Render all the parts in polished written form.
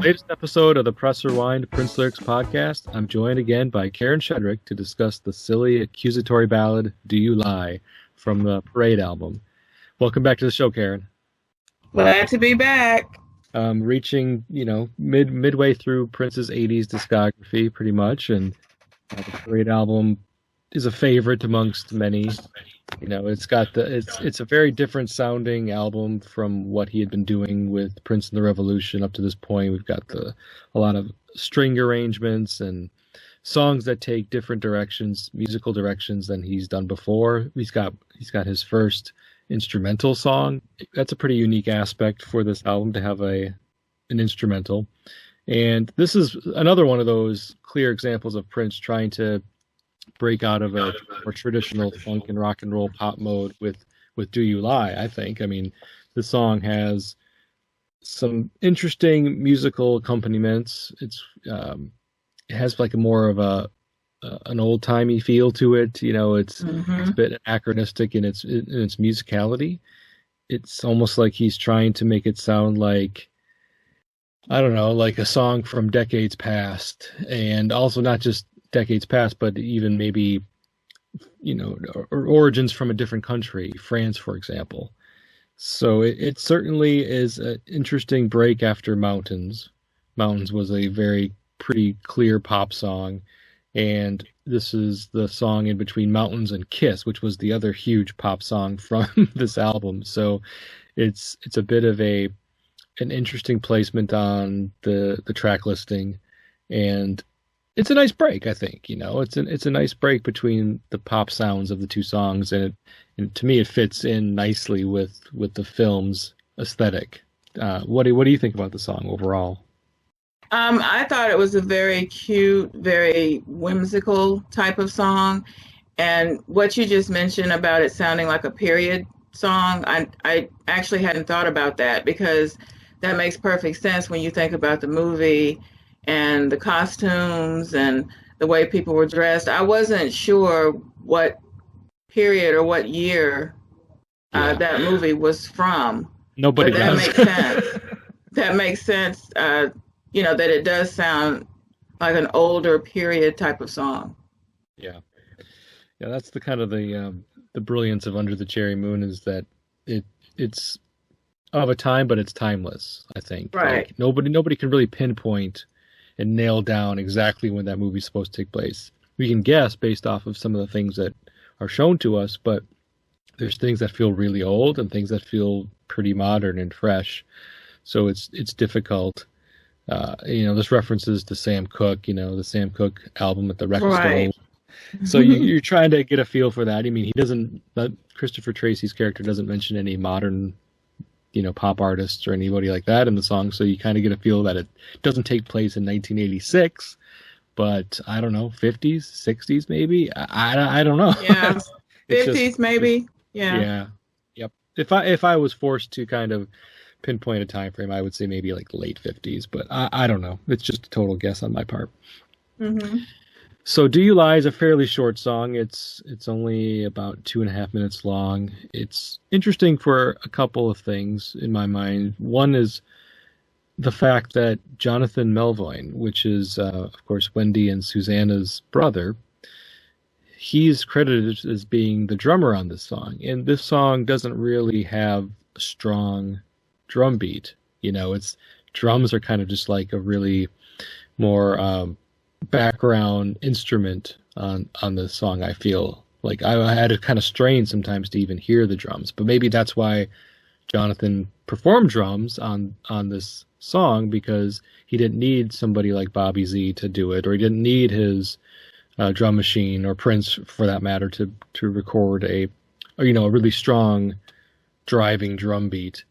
Latest episode of the Press Rewind Prince Lyrics podcast. I'm joined again by Karen Shedrick to discuss the silly accusatory ballad "Do You Lie" from the Parade album. Welcome back to the show, Karen. Glad to be back. Reaching, midway through Prince's 80s discography, pretty much, and the Parade album is a favorite amongst many. It's a very different sounding album from what he had been doing with Prince and the Revolution up to this point. We've got a lot of string arrangements and songs that take different directions, musical directions than he's done before. He's got his first instrumental song. That's a pretty unique aspect for this album to have an instrumental. And this is another one of those clear examples of Prince trying to break out of a more traditional funk and rock and roll pop mode with "Do You Lie," I think. I mean, the song has some interesting musical accompaniments. It has like a more of an old timey feel to it. It's a bit anachronistic in its musicality. It's almost like he's trying to make it sound like, I don't know, like a song from decades past, and also not just decades past, but even maybe, or origins from a different country, France, for example. So it certainly is an interesting break after Mountains. Mountains was a very pretty clear pop song, and this is the song in between Mountains and Kiss, which was the other huge pop song from this album. So it's a bit of an interesting placement on the track listing, and it's a nice break, I think. It's a nice break between the pop sounds of the two songs, and to me it fits in nicely with the film's aesthetic. What do you think about the song overall? I thought it was a very cute, very whimsical type of song, and what you just mentioned about it sounding like a period song, I actually hadn't thought about that, because that makes perfect sense when you think about the movie and the costumes and the way people were dressed. I wasn't sure what period or what year that movie was from. Nobody does. That makes sense. That makes sense, that it does sound like an older period type of song. Yeah. Yeah, that's the kind of the brilliance of Under the Cherry Moon, is that it's of a time, but it's timeless, I think. Right. Like, nobody can really pinpoint and nail down exactly when that movie's supposed to take place. We can guess based off of some of the things that are shown to us, but there's things that feel really old and things that feel pretty modern and fresh. So it's difficult. There's references to Sam Cooke, the Sam Cooke album at the record store. So you're trying to get a feel for that. I mean, Christopher Tracy's character doesn't mention any modern pop artists or anybody like that in the song, so you kind of get a feel that it doesn't take place in 1986, but I don't know, 50s, 60s maybe. I don't know. Yeah, 50s maybe. Yeah. Yep. If I was forced to kind of pinpoint a time frame, I would say maybe like late 50s, but I don't know. It's just a total guess on my part. Mm-hmm. So "Do You Lie" is a fairly short song. It's only about 2.5 minutes long. It's interesting for a couple of things in my mind. One is the fact that Jonathan Melvoin, which is, of course, Wendy and Susanna's brother, he's credited as being the drummer on this song. And this song doesn't really have a strong drum beat. It's drums are kind of just like a really more background instrument on this song. I feel like I had to kind of strain sometimes to even hear the drums, but maybe that's why Jonathan performed drums on this song, because he didn't need somebody like Bobby Z to do it, or he didn't need his drum machine, or Prince for that matter, to record a really strong driving drum beat.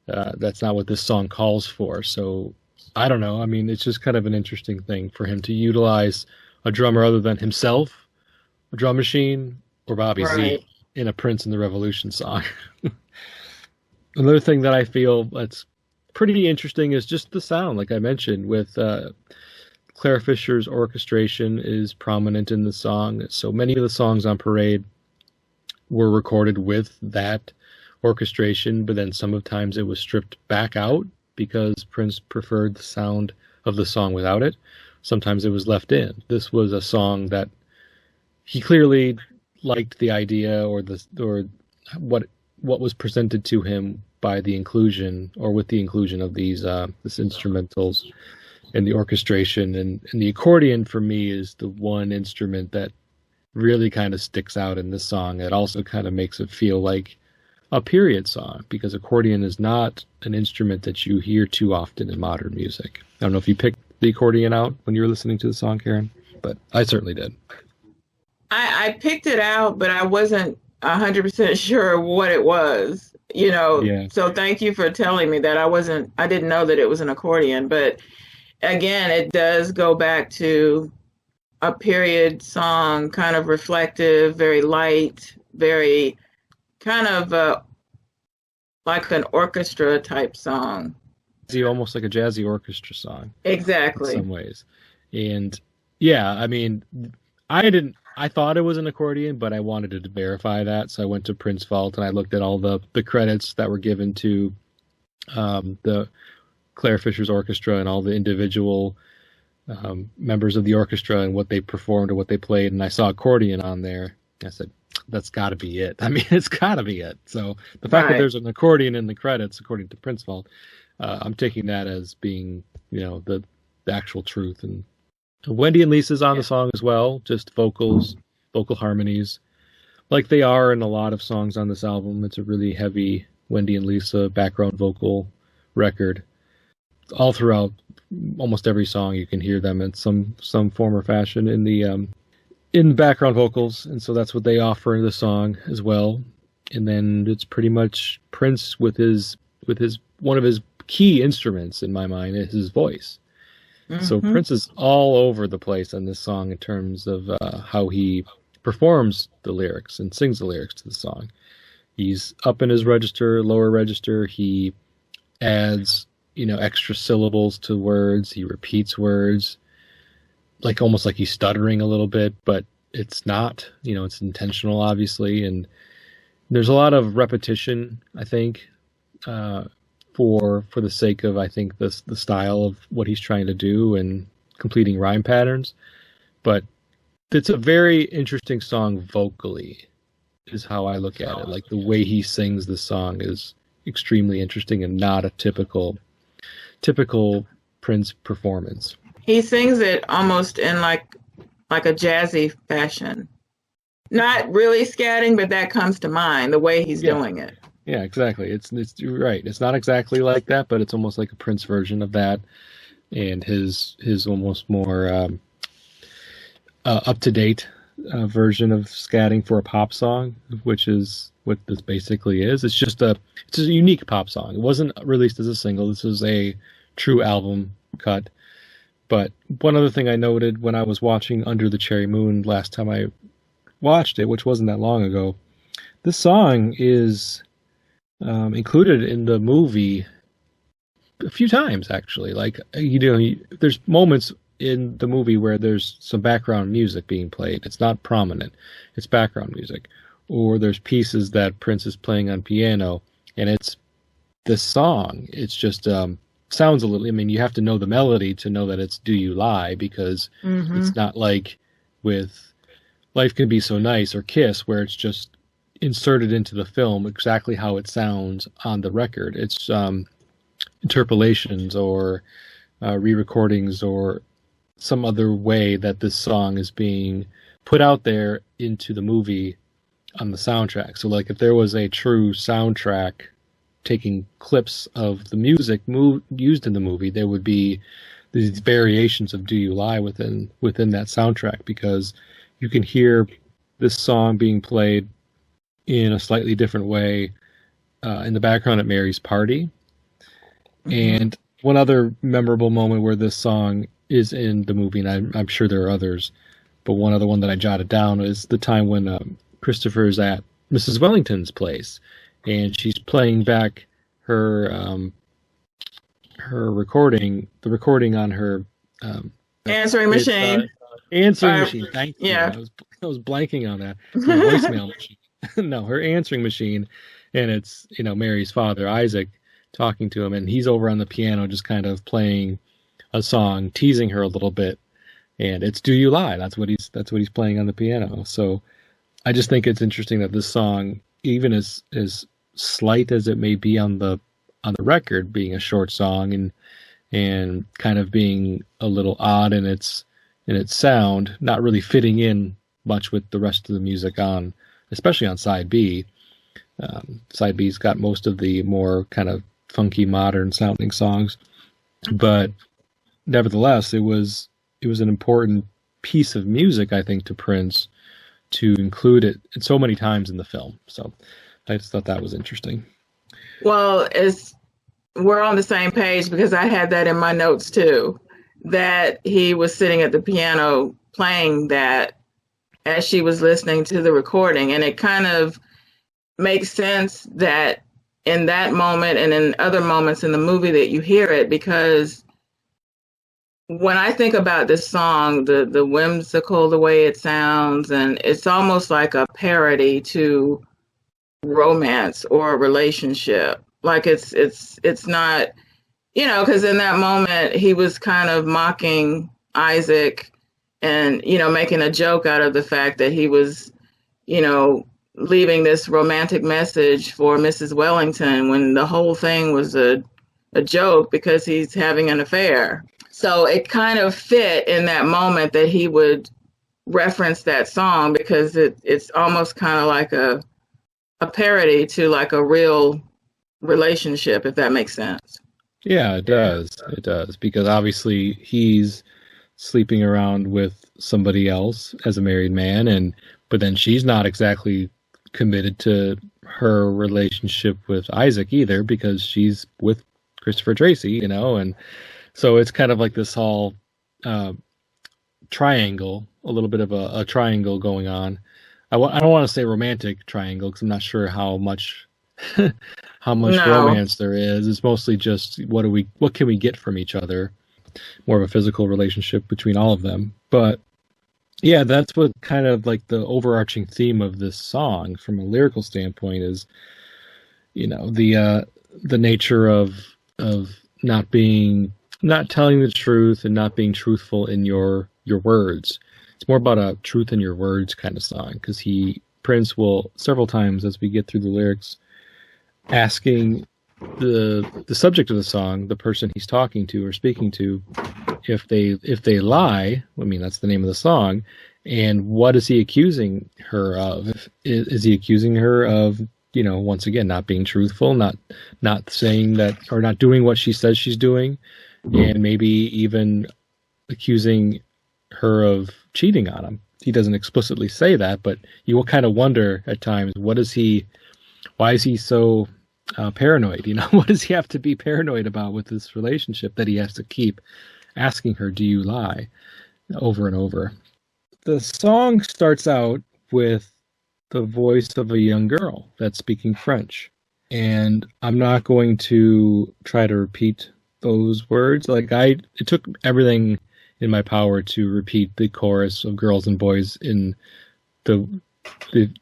That's not what this song calls for. So I don't know. I mean, it's just kind of an interesting thing for him to utilize a drummer other than himself, a drum machine, or Bobby Right. Z in a Prince and the Revolution song. Another thing that I feel that's pretty interesting is just the sound, like I mentioned, with Claire Fisher's orchestration is prominent in the song. So many of the songs on Parade were recorded with that orchestration, but then sometimes it was stripped back out because Prince preferred the sound of the song without it. Sometimes it was left in. This was a song that he clearly liked the idea or what was presented to him by the inclusion or with the inclusion of these this instrumentals and the orchestration and the accordion for me is the one instrument that really kind of sticks out in this song. It also kind of makes it feel like a period song because accordion is not an instrument that you hear too often in modern music. I don't know if you picked the accordion out when you were listening to the song, Karen, but I certainly did. I picked it out, but I wasn't 100% sure what it was, Yeah. So thank you for telling me that. I didn't know that it was an accordion, but again, it does go back to a period song, kind of reflective, very light, very kind of like an orchestra type song. Almost like a jazzy orchestra song Exactly. in some ways. And yeah, I mean, I thought it was an accordion, but I wanted to verify that. So I went to Prince Vault and I looked at all the credits that were given to the Claire Fisher's orchestra and all the individual members of the orchestra and what they performed or what they played. And I saw accordion on there. I said, that's got to be it. I mean, it's got to be it. So the fact that there's an accordion in the credits, according to Prince Vault, I'm taking that as being, the actual truth. And Wendy and Lisa's on the song as well, just vocal harmonies, like they are in a lot of songs on this album. It's a really heavy Wendy and Lisa background vocal record. All throughout almost every song, you can hear them in some form or fashion in the background vocals, and so that's what they offer in the song as well. And then it's pretty much Prince with his one of his key instruments in my mind is his voice. Mm-hmm. So Prince is all over the place on this song in terms of how he performs the lyrics and sings the lyrics to the song. He's up in his register, lower register. He adds, extra syllables to words. He repeats words, like almost like he's stuttering a little bit, but it's not. It's intentional, obviously. And there's a lot of repetition, I think, for the sake of, I think, the style of what he's trying to do and completing rhyme patterns. But it's a very interesting song vocally, is how I look at it. Like the way he sings the song is extremely interesting and not a typical Prince performance. He sings it almost in like a jazzy fashion. Not really scatting, but that comes to mind, the way he's doing it. Yeah, exactly. It's right. It's not exactly like that, but it's almost like a Prince version of that, and his almost more up to date version of scatting for a pop song, which is what this basically is. It's a unique pop song. It wasn't released as a single. This is a true album cut. But one other thing I noted when I was watching Under the Cherry Moon last time I watched it, which wasn't that long ago, this song is included in the movie a few times, actually. Like, there's moments in the movie where there's some background music being played. It's not prominent. It's background music. Or there's pieces that Prince is playing on piano, and it's this song. It's just sounds a little, you have to know the melody to know that it's Do You Lie, because it's not like with Life Can Be So Nice or Kiss, where it's just inserted into the film exactly how it sounds on the record. It's interpolations or re-recordings or some other way that this song is being put out there into the movie on the soundtrack. So like if there was a true soundtrack taking clips of the music used in the movie, there would be these variations of Do You Lie within that soundtrack, because you can hear this song being played in a slightly different way in the background at Mary's party. And one other memorable moment where this song is in the movie, and I'm sure there are others, but one other one that I jotted down is the time when Christopher's at Mrs. Wellington's place, and she's playing back her her recording, the recording on her answering machine. Answering machine. Thank you. Yeah. I was blanking on that. Her voicemail machine. No, her answering machine, and it's Mary's father, Isaac, talking to him, and he's over on the piano just kind of playing a song, teasing her a little bit, and it's "Do You Lie?" That's what he's playing on the piano. So I just think it's interesting that this song, even as slight as it may be on the record, being a short song and kind of being a little odd in its sound, not really fitting in much with the rest of the music on, especially on side B. Side B's got most of the more kind of funky, modern sounding songs, but nevertheless, it was an important piece of music, I think, to Prince to include it so many times in the film. So I just thought that was interesting. Well, we're on the same page because I had that in my notes too, that he was sitting at the piano playing that as she was listening to the recording. And it kind of makes sense that in that moment and in other moments in the movie that you hear it, because when I think about this song, the whimsical, the way it sounds, and it's almost like a parody to romance or a relationship. Like it's not, because in that moment he was kind of mocking Isaac and, making a joke out of the fact that he was, leaving this romantic message for Mrs. Wellington when the whole thing was a joke because he's having an affair. So it kind of fit in that moment that he would reference that song because it's almost kind of like a parody to like a real relationship, if that makes sense. Yeah, it does. It does, because obviously he's sleeping around with somebody else as a married man, but then she's not exactly committed to her relationship with Isaac either, because she's with Christopher Tracy, and so it's kind of like this whole triangle, a little bit of a triangle going on. I don't want to say romantic triangle because I'm not sure how much romance there is. It's mostly just what can we get from each other, more of a physical relationship between all of them. But yeah, that's what kind of like the overarching theme of this song from a lyrical standpoint is, the nature of not telling the truth and not being truthful in your words. It's more about a truth in your words kind of song, because Prince will several times as we get through the lyrics asking the subject of the song, the person he's talking to or speaking to, if they lie. I mean, that's the name of the song, and what is he accusing her of? Is he accusing her of, once again, not being truthful, not saying that, or not doing what she says she's doing, and maybe even accusing her of cheating on him? He doesn't explicitly say that, but you will kind of wonder at times, why is he so paranoid? What does he have to be paranoid about with this relationship that he has to keep asking her, "Do you lie?" over and over? The song starts out with the voice of a young girl that's speaking French, and I'm not going to try to repeat those words. It took everything in my power to repeat the chorus of Girls and Boys in the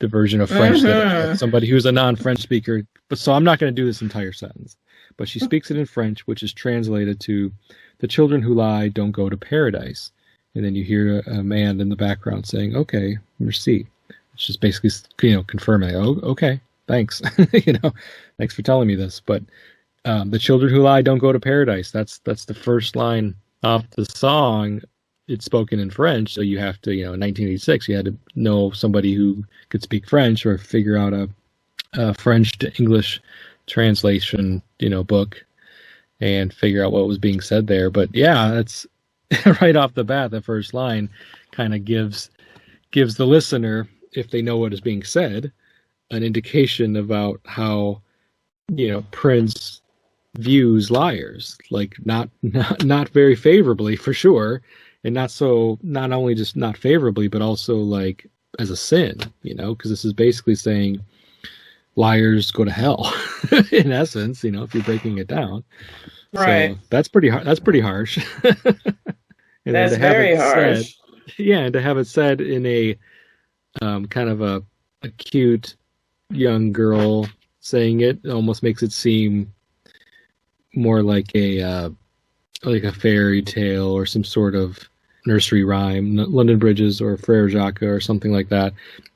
version of French that somebody who's a non-French speaker. But so I'm not going to do this entire sentence. But she speaks it in French, which is translated to, "The children who lie don't go to paradise." And then you hear a man in the background saying, "Okay, merci." It's just basically, confirming, "Oh, okay, thanks." Thanks for telling me this. But the children who lie don't go to paradise. That's the first line off the song. It's spoken in French, so you have to, in 1986, you had to know somebody who could speak French or figure out a French to English translation, book, and figure out what was being said there. But yeah, that's right off the bat. The first line kind of gives the listener, if they know what is being said, an indication about how, Prince views liars, like not very favorably for sure, and not only just not favorably, but also like as a sin, because this is basically saying liars go to hell in essence, if you're breaking it down. Right. So that's pretty that's pretty harsh. And then That's to have very it said, harsh. yeah, and to have it said in a kind of a cute young girl saying it almost makes it seem more like a fairy tale or some sort of nursery rhyme, London Bridges or Frere Jacques or something like that.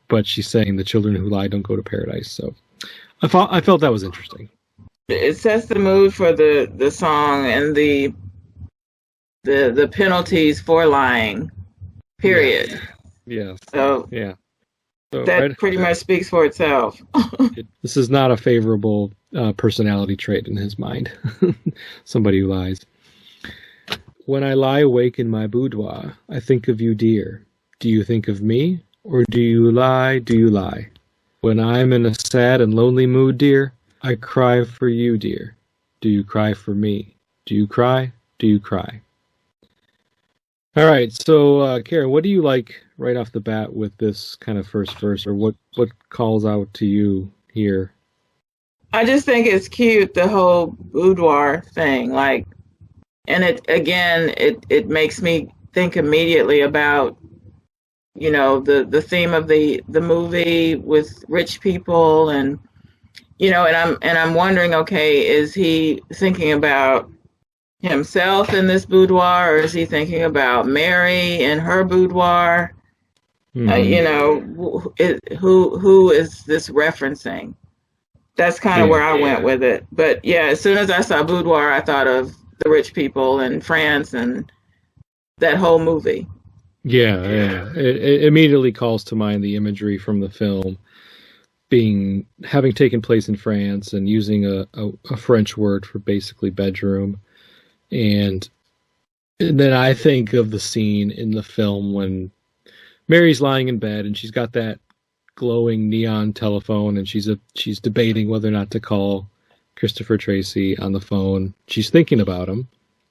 But she's saying the children who lie don't go to paradise. So I felt that was interesting. It sets the mood for the song and the penalties for lying. Period. Yeah. So Yeah. So that pretty much speaks for itself. This is not a favorable personality trait in his mind. Somebody who lies. When I lie awake in my boudoir, I think of you, dear. Do you think of me, or do you lie, do you lie? When I'm in a sad and lonely mood, dear, I cry for you, dear. Do you cry for me? Do you cry? Do you cry? All right, so Karen, what do you like right off the bat with this kind of first verse, or what calls out to you here? I just think it's cute, the whole boudoir thing. Like, and it makes me think immediately about, the theme of the movie with rich people, and I'm wondering, okay, is he thinking about himself in this boudoir, or is he thinking about Mary in her boudoir? Mm-hmm. Who is this referencing? That's kind of where I went with it. But yeah, as soon as I saw boudoir, I thought of the rich people in France and that whole movie. Yeah. It immediately calls to mind the imagery from the film having taken place in France and using a French word for basically bedroom. And then I think of the scene in the film when Mary's lying in bed and she's got that glowing neon telephone and she's debating whether or not to call Christopher Tracy on the phone. She's thinking about him,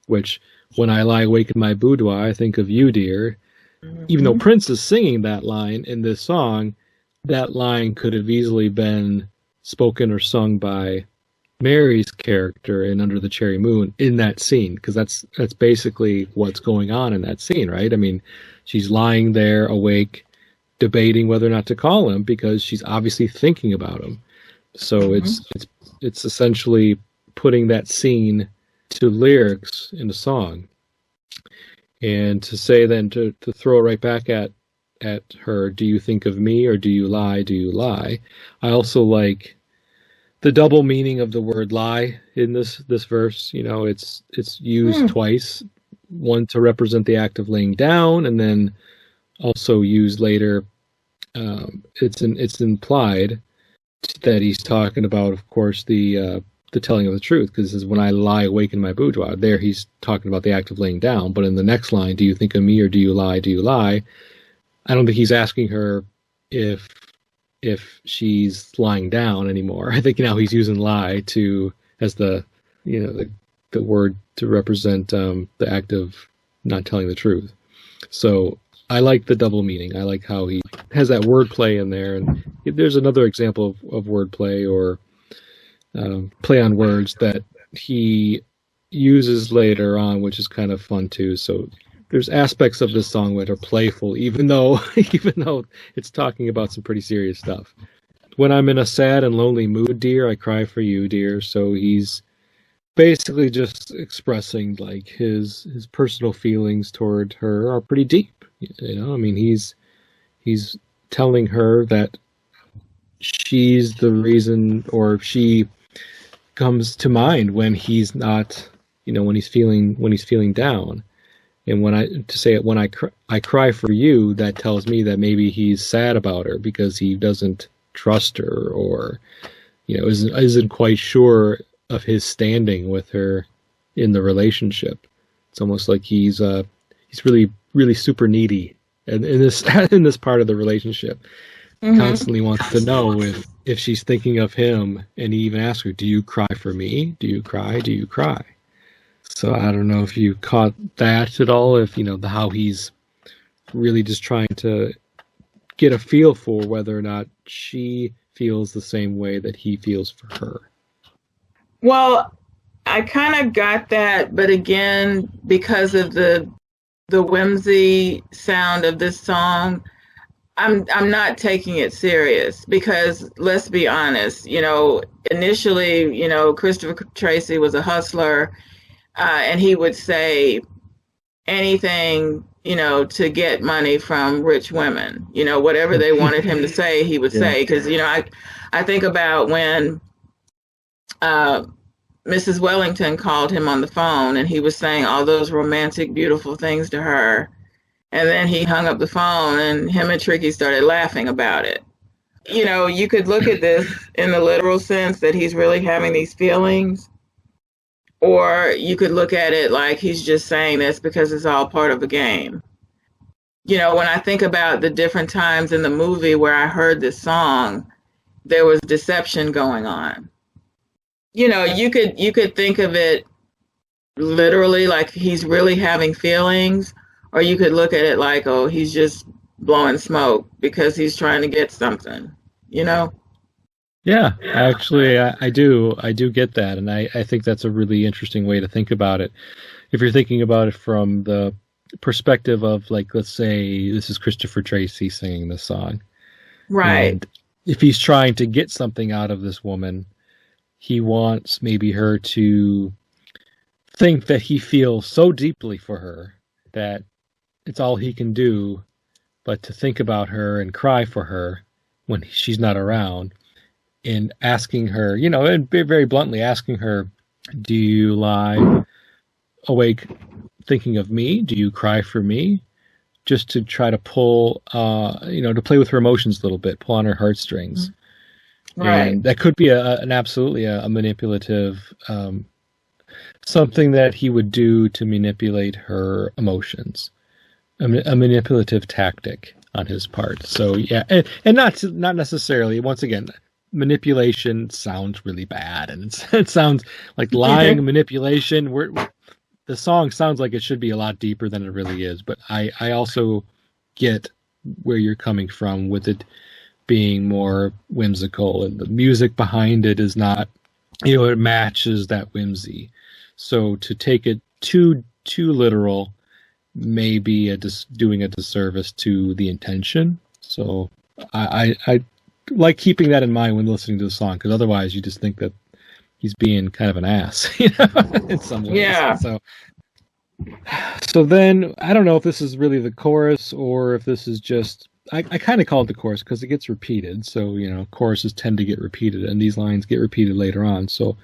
which when I lie awake in my boudoir, I think of you, dear. Mm-hmm. Even though Prince is singing that line in this song, that line could have easily been spoken or sung by Mary's character in Under the Cherry Moon in that scene, because that's basically what's going on in that scene, right? I mean, she's lying there awake, debating whether or not to call him because she's obviously thinking about him. So mm-hmm. it's essentially putting that scene to lyrics in a song, and to say then to throw it right back at her, do you think of me or do you lie? Do you lie? I also like the double meaning of the word lie in this verse. It's used twice, one to represent the act of laying down, and then also used later. It's implied that he's talking about, of course, the telling of the truth, because this is when I lie awake in my boudoir. There he's talking about the act of laying down, but in the next line, do you think of me or do you lie? Do you lie? I don't think he's asking her if she's lying down anymore. I think now he's using lie as the word to represent the act of not telling the truth. So I like the double meaning. I like how he has that wordplay in there. And there's another example of wordplay or play on words that he uses later on, which is kind of fun too. So there's aspects of this song that are playful, even though it's talking about some pretty serious stuff. When I'm in a sad and lonely mood, dear, I cry for you, dear. So he's basically just expressing like his personal feelings toward her are pretty deep. I mean, he's telling her that she's the reason, or she comes to mind when he's not, when he's feeling down. And when I cry for you, that tells me that maybe he's sad about her because he doesn't trust her, or isn't quite sure of his standing with her in the relationship. It's almost like he's really, really super needy in this part of the relationship. Mm-hmm. constantly wants to know if she's thinking of him, and he even asks her, "Do you cry for me? Do you cry? Do you cry?" So I don't know if you caught that at all. If you know how he's really just trying to get a feel for whether or not she feels the same way that he feels for her. Well, I kind of got that, but again, because of the whimsy sound of this song, I'm not taking it serious because let's be honest, initially, Christopher Tracy was a hustler, and he would say anything, to get money from rich women, whatever they wanted him to say, he would Yeah. say. Because, I think about when uh, Mrs. Wellington called him on the phone and he was saying all those romantic, beautiful things to her. And then he hung up the phone and him and Tricky started laughing about it. You could look at this in the literal sense that he's really having these feelings, or you could look at it like he's just saying this because it's all part of a game. When I think about the different times in the movie where I heard this song, there was deception going on. You could think of it literally like he's really having feelings, or you could look at it like, oh, he's just blowing smoke because he's trying to get something, you know? Yeah, actually, I do get that, and I think that's a really interesting way to think about it. If you're thinking about it from the perspective of, like, let's say this is Christopher Tracy singing this song, Right. and if he's trying to get something out of this woman, he wants maybe her to think that he feels so deeply for her that it's all he can do but to think about her and cry for her when she's not around, and asking her, and very bluntly asking her, do you lie awake thinking of me? Do you cry for me? Just to try to pull, to play with her emotions a little bit, pull on her heartstrings. Right. And that could be an absolutely a manipulative, something that he would do to manipulate her emotions, a manipulative tactic on his part. So yeah, and not necessarily. Once again, manipulation sounds really bad, and it sounds like lying, manipulation. The song sounds like it should be a lot deeper than it really is. But I also get where you're coming from with it being more whimsical, and the music behind it is not, it matches that whimsy. So to take it too literal may be doing a disservice to the intention. So I like keeping that in mind when listening to the song, because otherwise you just think that he's being kind of an ass, in some ways. Yeah. So then I don't know if this is really the chorus or if this is just, I kind of call it the chorus because it gets repeated. So, choruses tend to get repeated, and these lines get repeated later on. So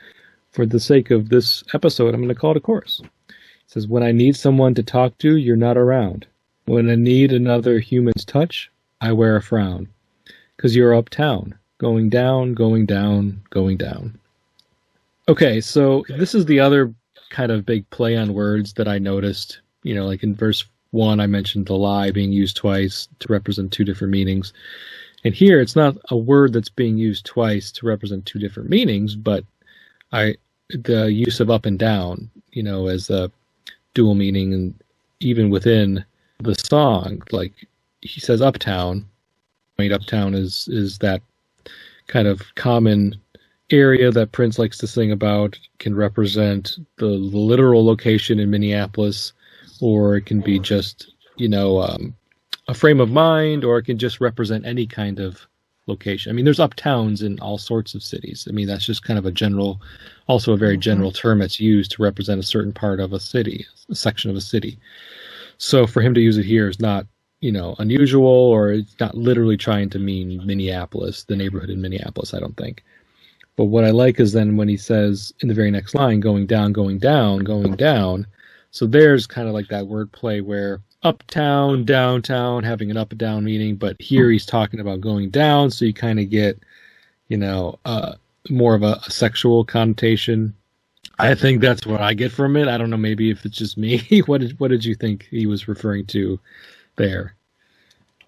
for the sake of this episode, I'm going to call it a chorus. It says, when I need someone to talk to, you're not around. When I need another human's touch, I wear a frown. 'Cause you're uptown, going down, going down, going down. Okay, so this is the other kind of big play on words that I noticed. Like in verse 1, I mentioned the lie being used twice to represent two different meanings. And here, it's not a word that's being used twice to represent two different meanings, but the use of up and down, as a dual meaning, and even within the song, like he says uptown. Uptown is that kind of common area that Prince likes to sing about. Can represent the literal location in Minneapolis, or it can be just a frame of mind, or it can just represent any kind of location. I mean, there's uptowns in all sorts of cities. I mean, that's just kind of also a very general term that's used to represent a certain part of a city, a section of a city. So for him to use it here is not unusual, or it's not literally trying to mean Minneapolis, the neighborhood in Minneapolis, I don't think. But what I like is then when he says in the very next line, going down, going down, going down. So there's kind of like that wordplay where uptown, downtown, having an up and down meaning, but here he's talking about going down, so you kind of get, more of a sexual connotation. I think that's what I get from it. I don't know, maybe if it's just me. What did you think he was referring to there?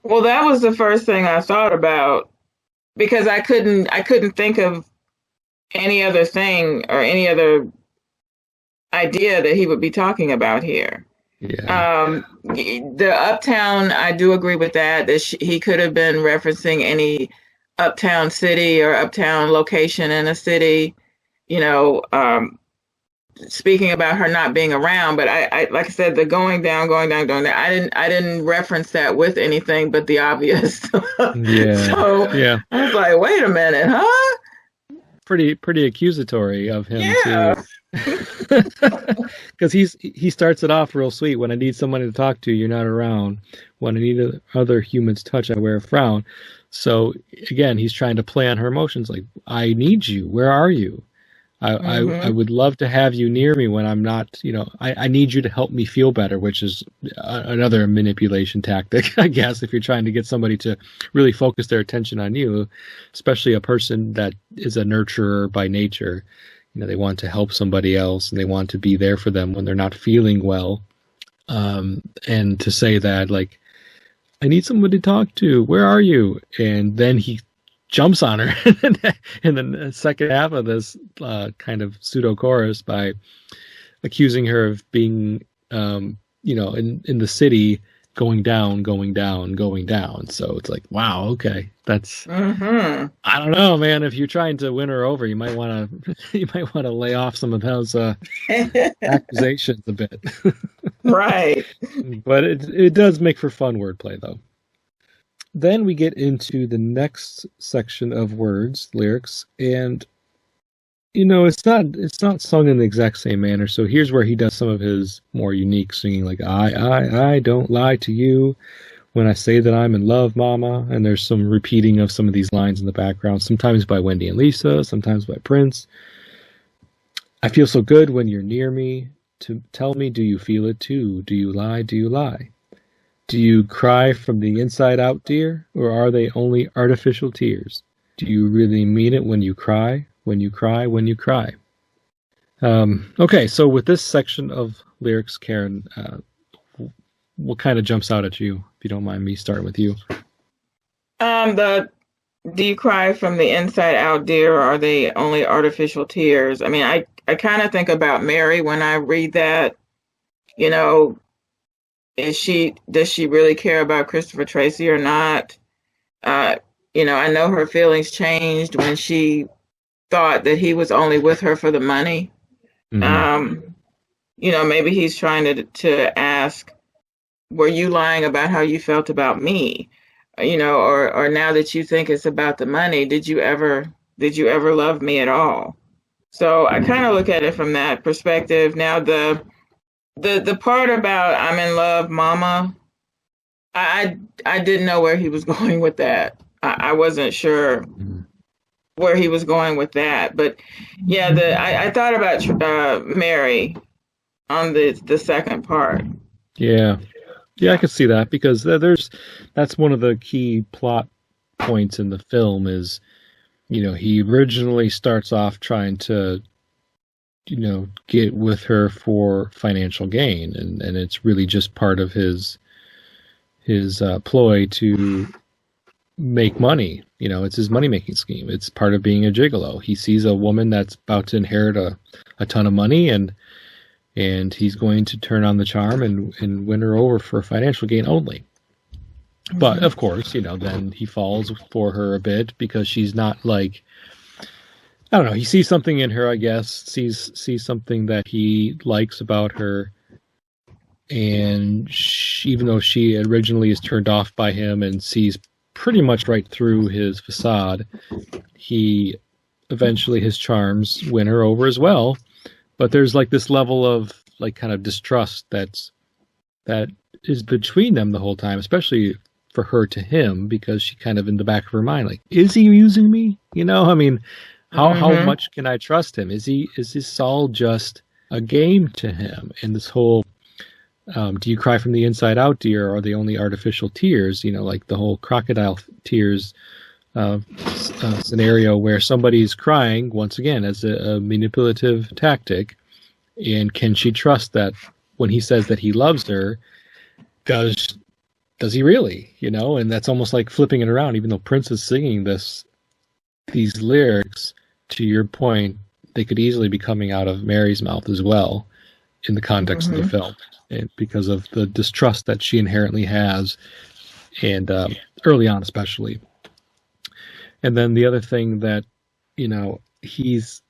Well, that was the first thing I thought about because I couldn't think of any other thing or any other idea that he would be talking about here. Yeah. The uptown, I do agree with that. That he could have been referencing any uptown city or uptown location in a city. You know, speaking about her not being around, but I like I said, the going down, going down, going down. I didn't reference that with anything but the obvious. Yeah. So Yeah. I was like, wait a minute, huh? Pretty accusatory of him too. Yeah. Because he starts it off real sweet. When I need someone to talk to, you're not around. When I need other humans' touch, I wear a frown. So again, he's trying to play on her emotions. Like, I need you. Where are you? I Mm-hmm. would love to have you near me when I'm not. I need you to help me feel better, which is another manipulation tactic, I guess, if you're trying to get somebody to really focus their attention on you, especially a person that is a nurturer by nature. They want to help somebody else and they want to be there for them when they're not feeling well. And to say that, like, I need somebody to talk to. Where are you? And then he jumps on her in the second half of this kind of pseudo chorus by accusing her of being, in the city, going down, going down, going down. So it's like, wow, okay, that's. Mm-hmm. I don't know, man. If you're trying to win her over, you might want to lay off some of those accusations a bit. Right. But it does make for fun wordplay, though. Then we get into the next section of words, lyrics, and it's not sung in the exact same manner. So here's where he does some of his more unique singing, like I don't lie to you when I say that I'm in love, mama. And there's some repeating of some of these lines in the background, sometimes by Wendy and Lisa, sometimes by Prince. I feel so good when you're near me. To tell me, do you feel it too? Do you lie? Do you lie? Do you cry from the inside out, dear? Or are they only artificial tears? Do you really mean it when you cry? When you cry? When you cry? Okay, so with this section of lyrics, Karen, what kind of jumps out at you, if you don't mind me starting with you? The do you cry from the inside out, dear, or are they only artificial tears? I mean, I kind of think about Mary when I read that. You know, does she really care about Christopher Tracy or not? Uh, I know her feelings changed when she thought that he was only with her for the money. Mm-hmm. Um, maybe he's trying to ask, were you lying about how you felt about me? Or now that you think it's about the money, did you ever love me at all? So I kind of look at it from that perspective. Now the part about I'm in love, mama, I didn't know where he was going with that. I wasn't sure where he was going with that. But yeah, I thought about Mary on the second part. Yeah. Yeah, I could see that because that's one of the key plot points in the film is, he originally starts off trying to, get with her for financial gain, and it's really just part of his ploy to make money. It's his money making scheme. It's part of being a gigolo. He sees a woman that's about to inherit a ton of money, and he's going to turn on the charm and win her over for financial gain only. Mm-hmm. But of course, then he falls for her a bit because she's not like, I don't know, he sees something in her, I guess, sees something that he likes about her. And even though she originally is turned off by him and sees pretty much right through his facade, he eventually, his charms win her over as well. But there's like this level of like kind of distrust that is between them the whole time, especially for her to him, because she kind of in the back of her mind, like, is he using me? I mean, how much can I trust him? Is this all just a game to him? And this whole, do you cry from the inside out, dear, or are they only artificial tears? Like the whole crocodile tears scenario where somebody's crying, once again, as a manipulative tactic. And can she trust that when he says that he loves her, does does he really? And that's almost like flipping it around. Even though Prince is singing these lyrics, to your point, they could easily be coming out of Mary's mouth as well in the context of the film, and because of the distrust that she inherently has, and early on especially. And then the other thing that, he's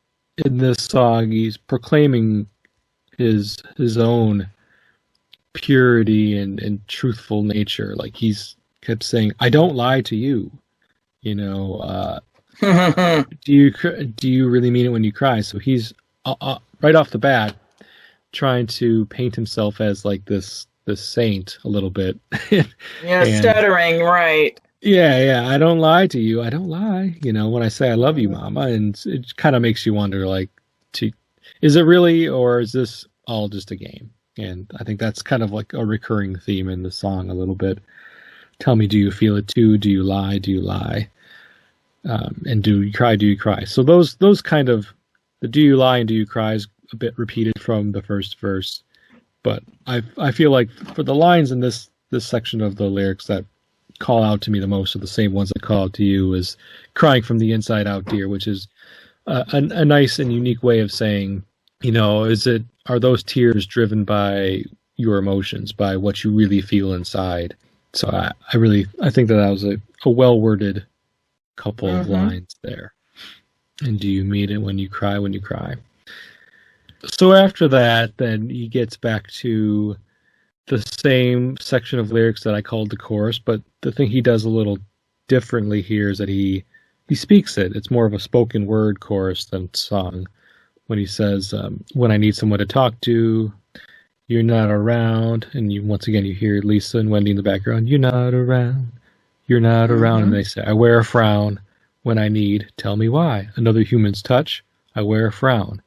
in this song, he's proclaiming his own purity and truthful nature. Like, he's kept saying, "I don't lie to you." Do you really mean it when you cry? So he's right off the bat trying to paint himself as like this saint a little bit. Yeah, stuttering, right? Yeah. I don't lie to you. I don't lie. When I say I love you, Mama, and it kind of makes you wonder, like, is it really, or is this all just a game? And I think that's kind of like a recurring theme in the song a little bit. Tell me, do you feel it too? Do you lie? Do you lie? And do you cry? Do you cry? So those kind of, the do you lie and do you cry is a bit repeated from the first verse, but I feel like for the lines in this section of the lyrics that call out to me the most are the same ones that call out to you, is crying from the inside out, dear, which is a nice and unique way of saying, are those tears driven by your emotions, by what you really feel inside? So I think that was a well worded couple of lines there. And do you mean it when you cry? When you cry. So after that, then he gets back to the same section of lyrics that I called the chorus, but the thing he does a little differently here is that he speaks it. It's more of a spoken word chorus than song. When he says, when I need someone to talk to, you're not around. And once again, you hear Lisa and Wendy in the background. You're not around. You're not around. And they say, I wear a frown when I need. Tell me why. Another human's touch. I wear a frown.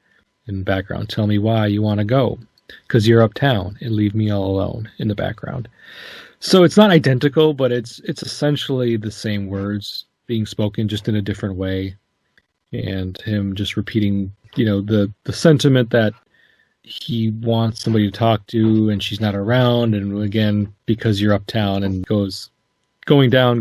In the background, tell me why you want to go. Because you're uptown and leave me all alone in the background. So it's not identical, but it's essentially the same words being spoken, just in a different way. And him just repeating, the sentiment that he wants somebody to talk to and she's not around. And again, because you're uptown, and goes going down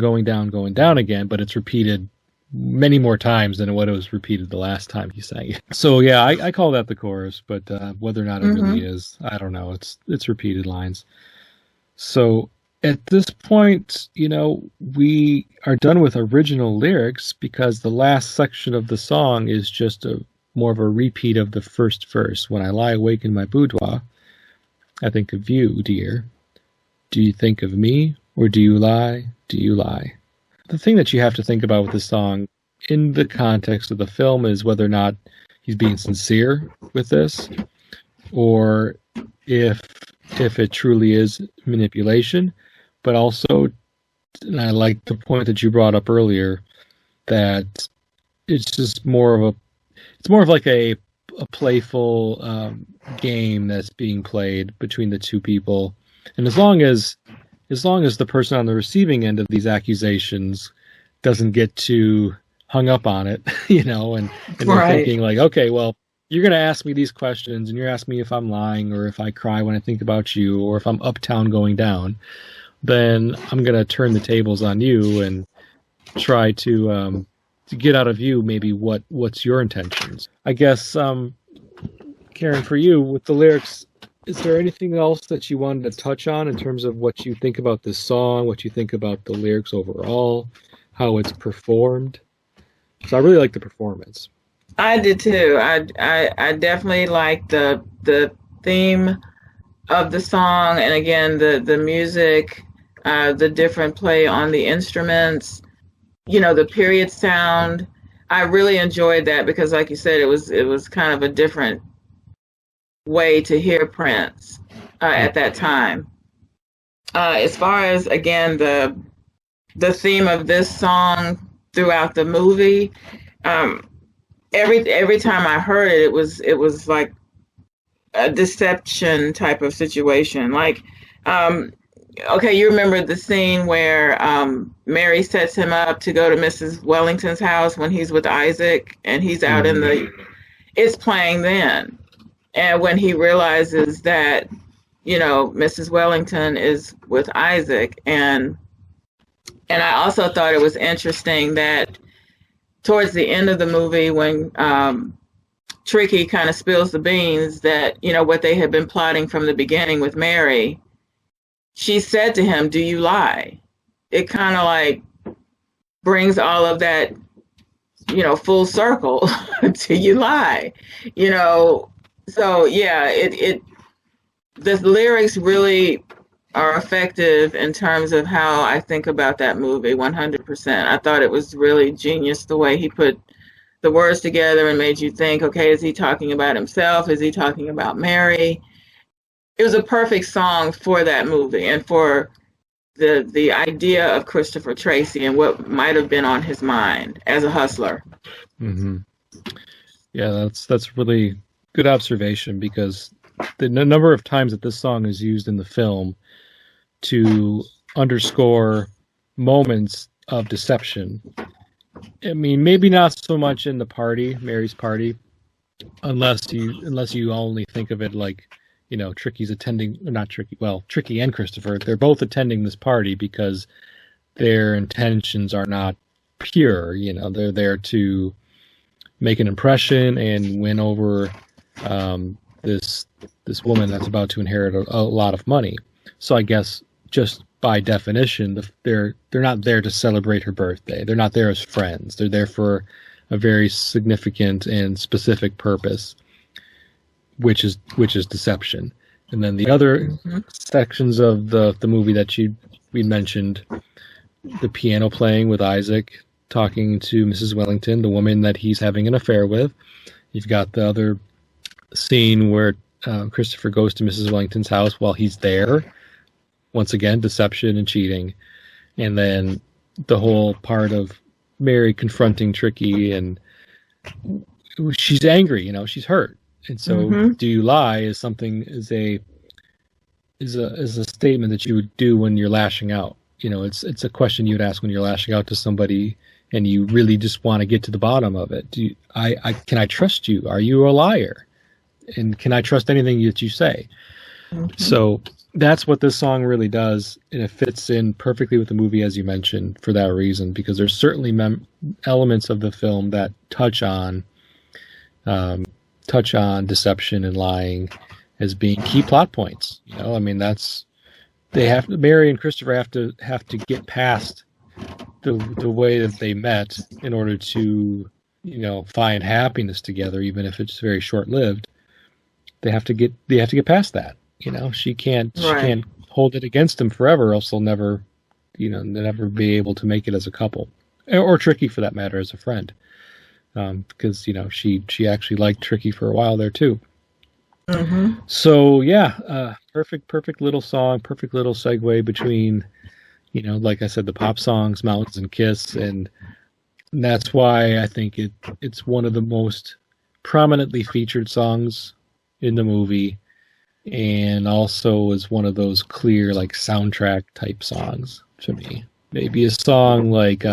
again, but it's repeated many more times than what it was repeated the last time he sang it. So yeah, I call that the chorus, but whether or not it really is, I don't know. It's repeated lines. So at this point, we are done with original lyrics, because the last section of the song is just more of a repeat of the first verse. When I lie awake in my boudoir, I think of you, dear. Do you think of me, or do you lie? Do you lie? The thing that you have to think about with this song in the context of the film is whether or not he's being sincere with this, or if it truly is manipulation. But also, and I like the point that you brought up earlier, that it's just more of like a playful game that's being played between the two people. And as long as the person on the receiving end of these accusations doesn't get too hung up on it, and they're thinking like, okay, well, you're going to ask me these questions and you're asking me if I'm lying, or if I cry when I think about you, or if I'm uptown going down, then I'm going to turn the tables on you and try to get out of you maybe what's your intentions. I guess, Karen, for you, with the lyrics, is there anything else that you wanted to touch on in terms of what you think about this song, what you think about the lyrics overall, how it's performed? So I really like the performance. I did too. I definitely like the theme of the song, and again the music, the different play on the instruments, the period sound. I really enjoyed that, because like you said, it was kind of a different way to hear Prince at that time. As far as, again, the theme of this song throughout the movie, every time I heard it, it was like a deception type of situation. Like, okay, you remember the scene where Mary sets him up to go to Mrs. Wellington's house when he's with Isaac, and he's out it's playing then. And when he realizes that, Mrs. Wellington is with Isaac. And I also thought it was interesting that towards the end of the movie, when Tricky kind of spills the beans that, what they had been plotting from the beginning with Mary, she said to him, "Do you lie?" It kind of like brings all of that, full circle. Do you lie? So yeah, the lyrics really are effective in terms of how I think about that movie. 100%. I thought it was really genius the way he put the words together and made you think, okay, is he talking about himself? Is he talking about Mary? It was a perfect song for that movie and for the idea of Christopher Tracy and what might have been on his mind as a hustler. Mm-hmm. Yeah, that's really good observation, because the number of times that this song is used in the film to underscore moments of deception. I mean, maybe not so much in the party, Mary's party, unless you only think of it like, Tricky's attending, not Tricky, well, Tricky and Christopher, they're both attending this party because their intentions are not pure. They're there to make an impression and win over this woman that's about to inherit a lot of money. So I guess just by definition, they're not there to celebrate her birthday. They're not there as friends. They're there for a very significant and specific purpose, which is deception. And then the other sections of the movie that we mentioned, the piano playing with Isaac talking to Mrs. Wellington, the woman that he's having an affair with. You've got the other scene where Christopher goes to Mrs. Wellington's house while he's there. Once again, deception and cheating. And then the whole part of Mary confronting Tricky, and she's angry, she's hurt. And so do you lie is a statement that you would do when you're lashing out. It's a question you'd ask when you're lashing out to somebody and you really just want to get to the bottom of it. Can I trust you? Are you a liar? And can I trust anything that you say? So that's what this song really does, and it fits in perfectly with the movie, as you mentioned, for that reason, because there's certainly elements of the film that touch on deception and lying as being key plot points. Mary and Christopher have to get past the way that they met in order to find happiness together, even if it's very short lived. They have to get past that. She can't hold it against him forever, else they'll never be able to make it as a couple, or Tricky for that matter as a friend, because she actually liked Tricky for a while there too. So yeah, perfect little song, perfect little segue between like I said, the pop songs, Mountains and Kiss, and that's why I think it's one of the most prominently featured songs in the movie. And also is one of those clear, like, soundtrack type songs to me. Maybe a song like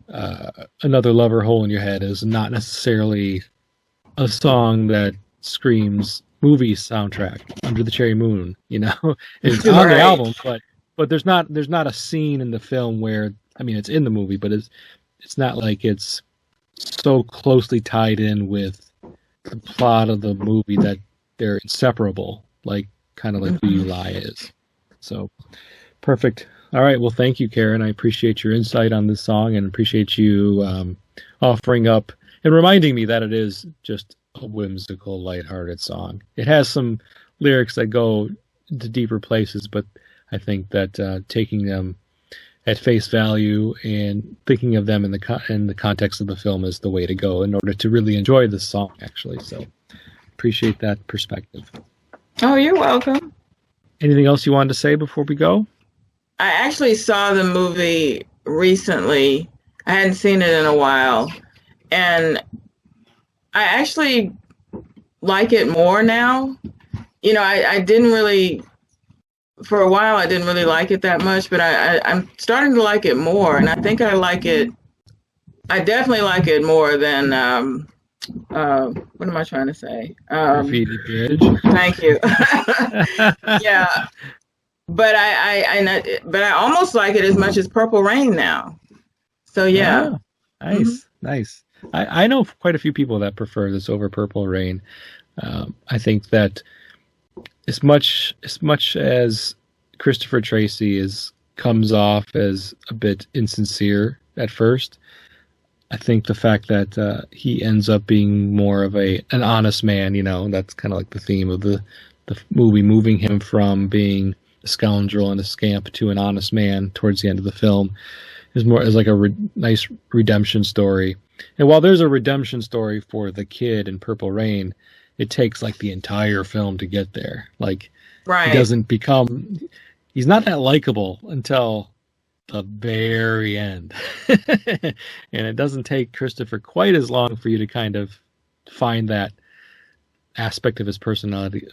Another Lover Hole in Your Head is not necessarily a song that screams movie soundtrack, Under the Cherry Moon, It's on the album, but there's not a scene in the film where, it's in the movie, but it's not like it's so closely tied in with the plot of the movie that they're inseparable, kind of like Who You Lie is. So, perfect. All right. Well, thank you, Karen. I appreciate your insight on this song and appreciate you offering up and reminding me that it is just a whimsical, lighthearted song. It has some lyrics that go to deeper places, but I think that taking them at face value and thinking of them in the context of the film is the way to go in order to really enjoy this song, actually. So, appreciate that perspective. Oh, you're welcome. Anything else you wanted to say before we go? I actually saw the movie recently. I hadn't seen it in a while. And I actually like it more now. I didn't really, for a while, I didn't really like it that much, but I'm starting to like it more. And I think I definitely like it more than what am I trying to say? Graffiti Bridge. Thank you. Yeah, but I almost like it as much as Purple Rain now. So yeah. Oh, nice, nice. I know quite a few people that prefer this over Purple Rain. I think that as much as Christopher Tracy comes off as a bit insincere at first, I think the fact that he ends up being more of an honest man, that's kind of like the theme of the movie, moving him from being a scoundrel and a scamp to an honest man towards the end of the film, is more as like a nice redemption story. And while there's a redemption story for the kid in Purple Rain, it takes like the entire film to get there. Like, right. He's not that likable until the very end. And it doesn't take Christopher quite as long for you to kind of find that aspect of his personality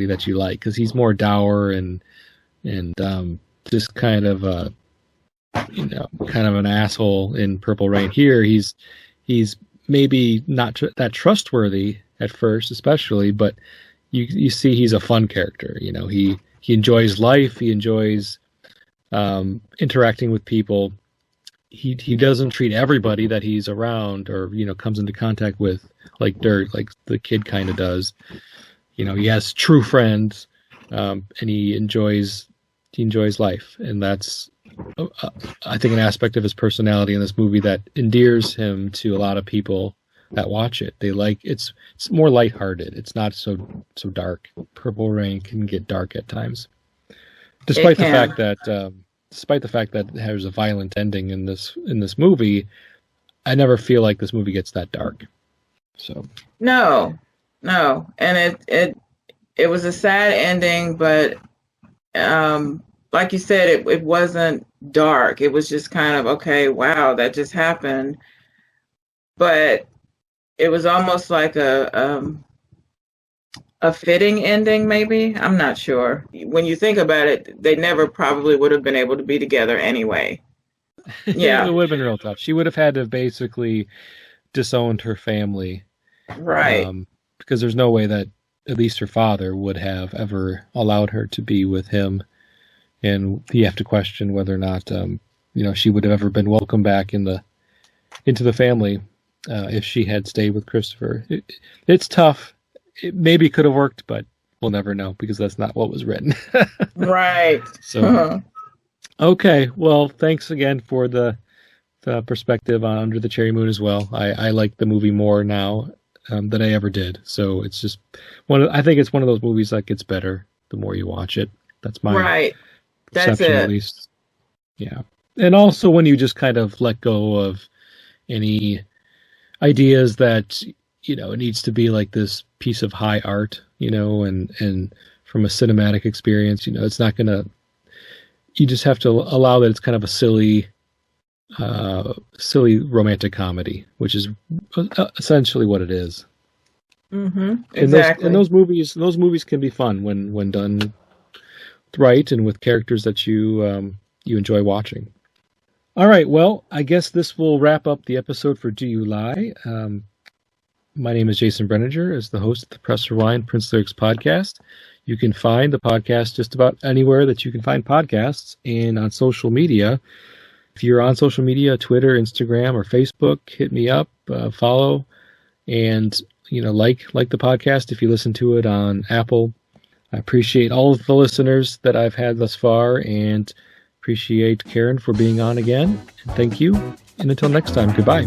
that you like, because he's more dour and just kind of kind of an asshole in Purple Rain. Here he's maybe not that trustworthy at first, especially, but you see he's a fun character. He enjoys life, he enjoys interacting with people. He doesn't treat everybody that he's around or comes into contact with like dirt, like the kid kind of does. He has true friends, and he enjoys life, and that's I think an aspect of his personality in this movie that endears him to a lot of people that watch it. They like it's more lighthearted. It's not so dark. Purple Rain can get dark at times, despite the fact that there's a violent ending in this movie. I never feel like this movie gets that dark. So no, and it was a sad ending, but like you said, it wasn't dark. It was just kind of, okay, wow, that just happened. But it was almost like a fitting ending, maybe. I'm not sure. When you think about it, they never probably would have been able to be together anyway. Yeah. It would have been real tough. She would have had to have basically disowned her family. Right. Because there's no way that at least her father would have ever allowed her to be with him. And you have to question whether or not, she would have ever been welcomed back into the family if she had stayed with Christopher. It's tough. It maybe could have worked, but we'll never know because that's not what was written. Right. So, Okay. Well, thanks again for the perspective on Under the Cherry Moon as well. I like the movie more now than I ever did. So it's just I think it's one of those movies that gets better the more you watch it. That's my right. perception, That's it. at least. Yeah. And also when you just kind of let go of any ideas that, it needs to be like this piece of high art, and from a cinematic experience, it's not going to, you just have to allow that it's kind of a silly romantic comedy, which is essentially what it is. Mm-hmm. Exactly. And those movies can be fun when done right and with characters that you enjoy watching. All right, well, I guess this will wrap up the episode for Do You Lie? My name is Jason Brenninger, as the host of the Press Rewind Prince Lyrics podcast. You can find the podcast just about anywhere that you can find podcasts and on social media. If you're on social media, Twitter, Instagram, or Facebook, hit me up, follow, and like the podcast if you listen to it on Apple. I appreciate all of the listeners that I've had thus far, and appreciate Karen for being on again. And thank you. And until next time, goodbye.